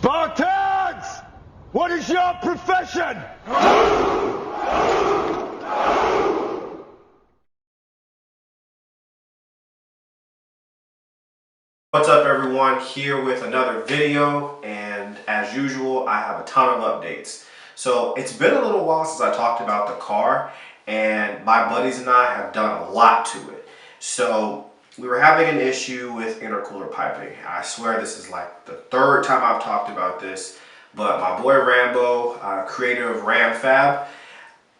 Spartans! What is your profession? What's up everyone, here with another video, and as usual I have a ton of updates. So it's been a little while since I talked about the car, and my buddies and I have done a lot to it. So we were having an issue with intercooler piping. I swear this is like the third time I've talked about this, but my boy Rambo, creator of RamFab,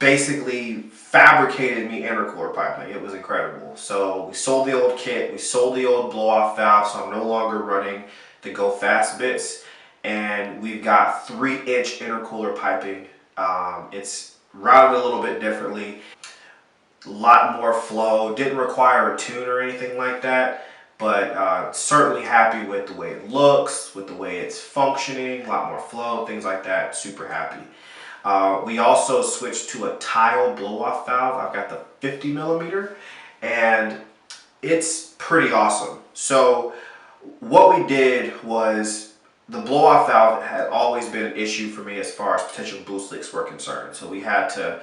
basically fabricated me intercooler piping. It was incredible. So we sold the old kit, we sold the old blow-off valve, so I'm no longer running the go fast bits, and we've got 3-inch intercooler piping. It's routed a little bit differently, a lot more flow, didn't require a tune or anything like that, but certainly happy with the way it looks, with the way it's functioning, a lot more flow, things like that, super happy. We also switched to a tile blow-off valve. I've got the 50 millimeter, and it's pretty awesome. So what we did was, the blow-off valve had always been an issue for me as far as potential boost leaks were concerned. So we had to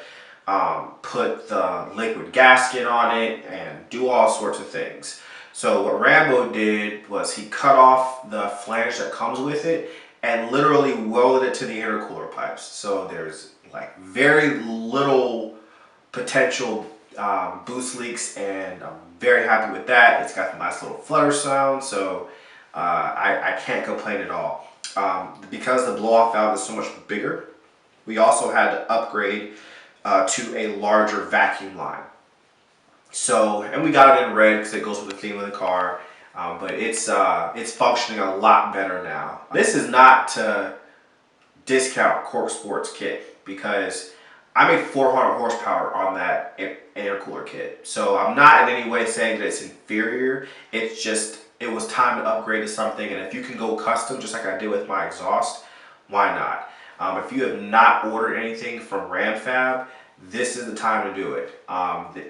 put the liquid gasket on it and do all sorts of things. So what Rambo did was he cut off the flange that comes with it and literally welded it to the intercooler pipes. So there's like very little potential boost leaks, and I'm very happy with that. It's got a nice little flutter sound, so I can't complain at all. Because the blow-off valve is so much bigger, we also had to upgrade to a larger vacuum line. So, and we got it in red because it goes with the theme of the car. But it's functioning a lot better now. This is not to discount Corksport's kit, because I made 400 horsepower on that intercooler kit. So I'm not in any way saying that it's inferior. It's just, it was time to upgrade to something, and if you can go custom, just like I did with my exhaust, why not? If you have not ordered anything from RamFab, this is the time to do it.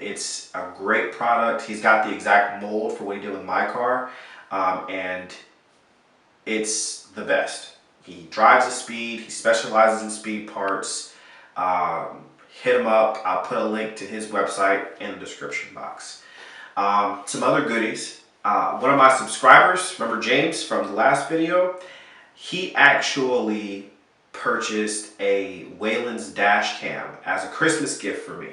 It's a great product. He's got the exact mold for what he did with my car, and it's the best. He drives the speed. He specializes in speed parts. Hit him up. I'll put a link to his website in the description box. Some other goodies. One of my subscribers, remember James from the last video, he actually purchased a Waylens dash cam as a Christmas gift for me,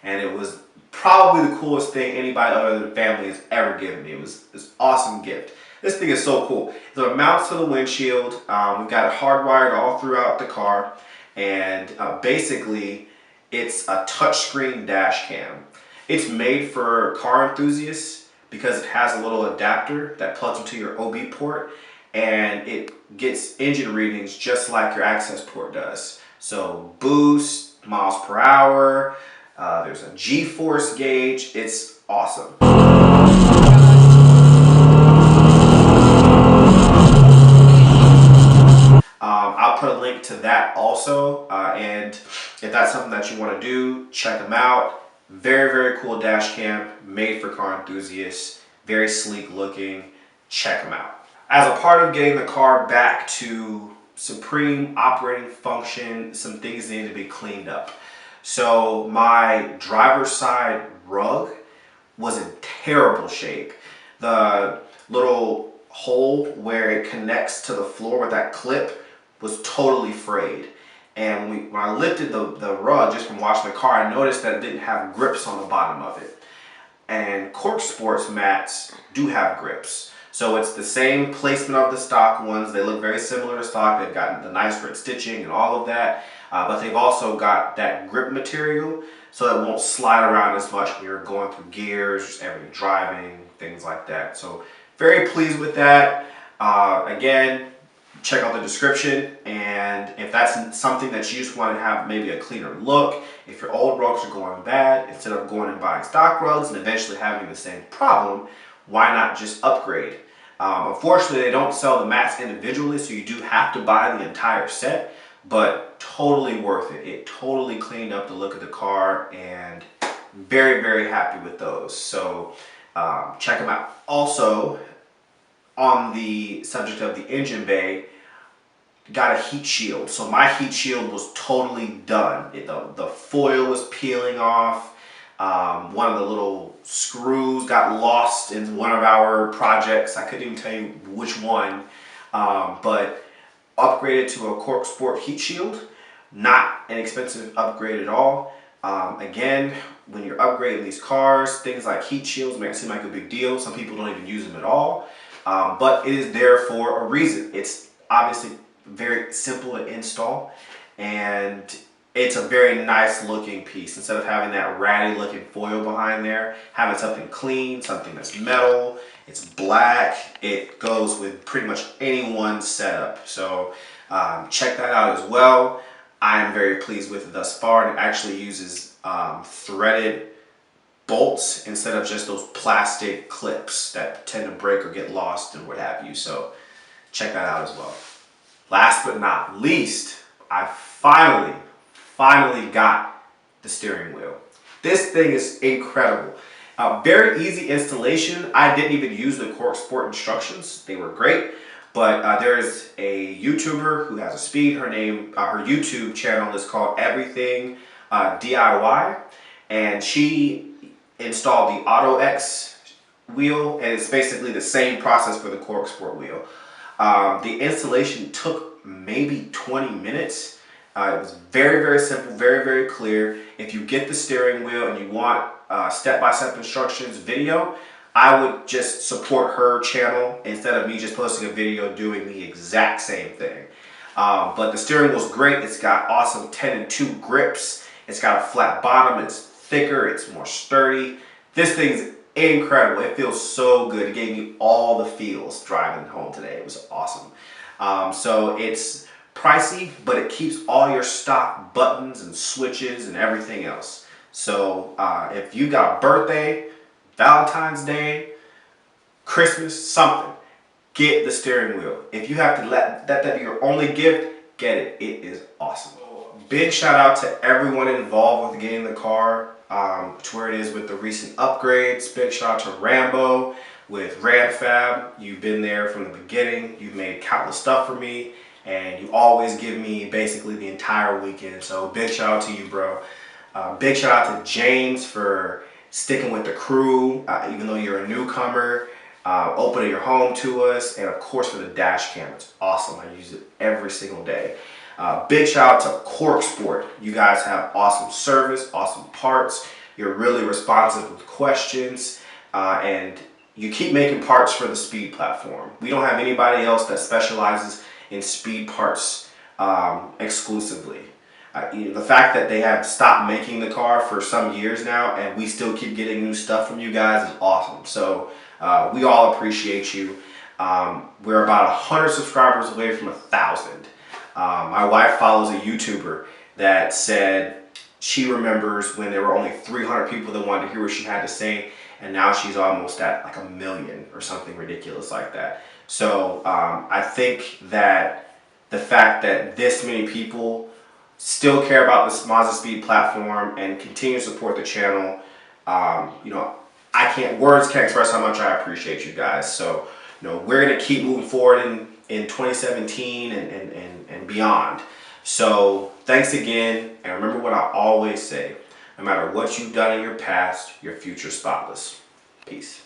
and it was probably the coolest thing anybody other than family has ever given me. It was this awesome gift. This thing is so cool. So it mounts to the windshield. We've got it hardwired all throughout the car, and basically it's a touchscreen dash cam. It's made for car enthusiasts because it has a little adapter that plugs into your OB port, and it gets engine readings just like your access port does. So boost, miles per hour, there's a G-force gauge. It's awesome. I'll put a link to that also, and if that's something that you want to do, check them out. Very, very cool dash cam, made for car enthusiasts, very sleek looking. Check them out. As a part of getting the car back to supreme operating function, some things need to be cleaned up. So my driver's side rug was in terrible shape. The little hole where it connects to the floor with that clip was totally frayed. And when I lifted the rug just from washing the car, I noticed that it didn't have grips on the bottom of it. And Corksport's mats do have grips. So it's the same placement of the stock ones. They look very similar to stock. They've got the nice red stitching and all of that. But they've also got that grip material so that it won't slide around as much when you're going through gears, just everything driving, things like that. So very pleased with that. Again, check out the description, and if that's something that you just want to have maybe a cleaner look, if your old rugs are going bad, instead of going and buying stock rugs and eventually having the same problem, why not just upgrade? Unfortunately, they don't sell the mats individually, so you do have to buy the entire set, but totally worth it. It totally cleaned up the look of the car, and very, very happy with those. So check them out. Also, on the subject of the engine bay, got a heat shield. So my heat shield was totally done. The foil was peeling off. One of the little screws got lost in one of our projects. I couldn't even tell you which one, but upgraded to a Corksport heat shield. Not an expensive upgrade at all. Again, when you're upgrading these cars, things like heat shields make it seem like a big deal. Some people don't even use them at all, but it is there for a reason. It's obviously very simple to install, and it's a very nice looking piece. Instead of having that ratty looking foil behind there, having something clean, something that's metal, it's black, it goes with pretty much anyone's setup. So check that out as well. I am very pleased with it thus far, and it actually uses threaded bolts instead of just those plastic clips that tend to break or get lost and what have you. So check that out as well. Last but not least, I finally got the steering wheel. This thing is incredible. Very easy installation. I didn't even use the Corksport instructions. They were great. But there is a YouTuber who has a speed. Her YouTube channel is called Everything DIY, and she installed the Auto X wheel, and it's basically the same process for the Corksport wheel. The installation took maybe 20 minutes. It was very simple, very clear. If you get the steering wheel and you want step-by-step instructions video, I would just support her channel instead of me just posting a video doing the exact same thing. But the steering wheel's great. It's got awesome 10-2 grips. It's got a flat bottom. It's thicker. It's more sturdy. This thing's incredible. It feels so good. It gave me all the feels driving home today. It was awesome. So it's pricey, but it keeps all your stock buttons and switches and everything else. So if you got a birthday, Valentine's Day, Christmas, something, get the steering wheel. If you have to let that be your only gift, get it. It is awesome. Big shout out to everyone involved with getting the car to where it is with the recent upgrades. Big shout out to Rambo with RamFab. You've been there from the beginning. You've made countless stuff for me, and you always give me basically the entire weekend. So big shout out to you, bro. Big shout out to James for sticking with the crew, even though you're a newcomer, opening your home to us, and of course for the dash cam. It's awesome. I use it every single day. Big shout out to Corksport. You guys have awesome service, awesome parts. You're really responsive with questions, and you keep making parts for the speed platform. We don't have anybody else that specializes in speed parts exclusively. The fact that they have stopped making the car for some years now and we still keep getting new stuff from you guys is awesome. So we all appreciate you. We're about 100 subscribers away from 1,000. My wife follows a YouTuber that said she remembers when there were only 300 people that wanted to hear what she had to say, and now she's almost at like 1 million or something ridiculous like that. So I think that the fact that this many people still care about this Mazdaspeed platform and continue to support the channel, words can't express how much I appreciate you guys. So, we're gonna keep moving forward in 2017 and beyond. So, thanks again, and remember what I always say: no matter what you've done in your past, your future's spotless. Peace.